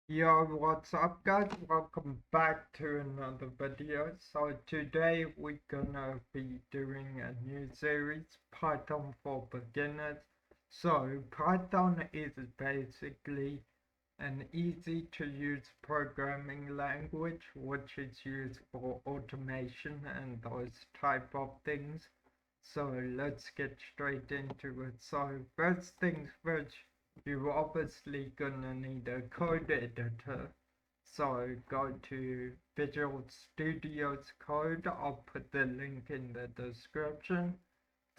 Yo, what's up guys? Welcome back to another video. So today we're gonna be doing a new series, Python for Beginners. So Python is basically an easy to use programming language which is used for automation and those type of things. So let's get straight into it. So first things first, you're obviously gonna need a code editor. So go to Visual Studio's Code. I'll put the link in the description.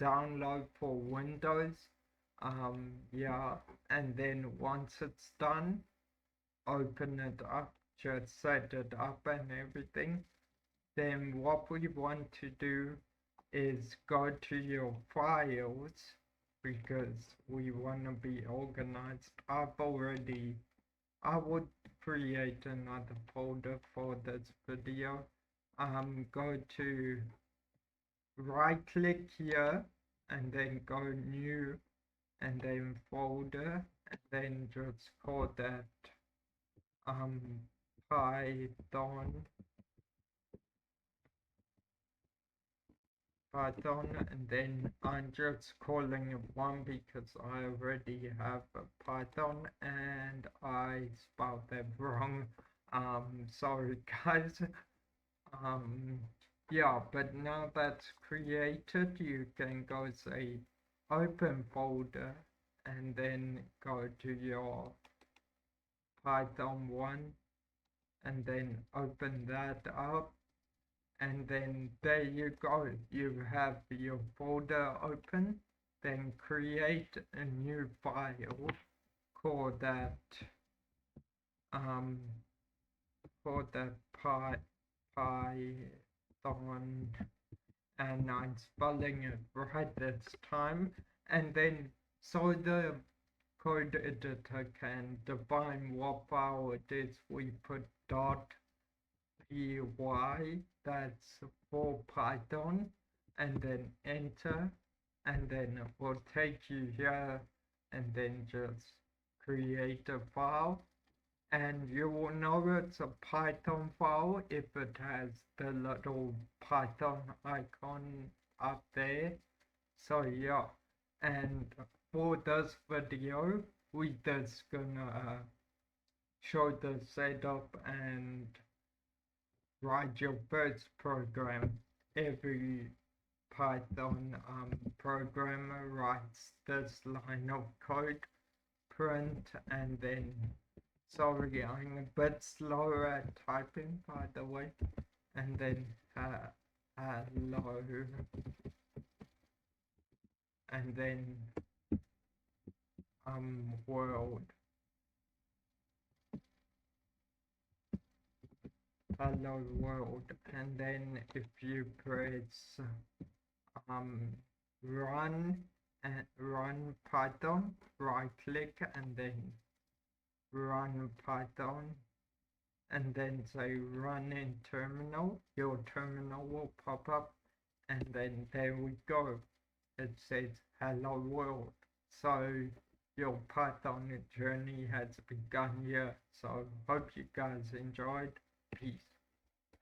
Download for Windows. Yeah, and then once it's done, open it up, just set it up and everything. Then what we want to do is go to your files because we want to be organized. I would create another folder for this video. Go to right click here and then go new and then folder and then just call that Python Python, and then I'm just calling it one because I already have a Python and I spelled that wrong. Sorry guys. Um, yeah, but now that's created, you can go say open folder and then go to your Python 1 and then open that up, and then there you go, you have your folder open. Then create a new file, call that um call that python, and I'm spelling it right this time. And then so the code editor can define what file it is, we put dot py, that's for Python, and then enter, and then it will take you here, and then just create a file, and you will know it's a Python file if it has the little Python icon up there. So yeah, and for this video, we just gonna show the setup and write your first program. Every Python programmer writes this line of code, print, and then, sorry, I'm a bit slower at typing by the way, and then hello, and then world, hello world, and then if you press um run and run Python, right click and then run Python, and then say run in terminal, your terminal will pop up, and then there we go, it says hello world. So your Python journey has begun here. So hope you guys enjoyed. Peace.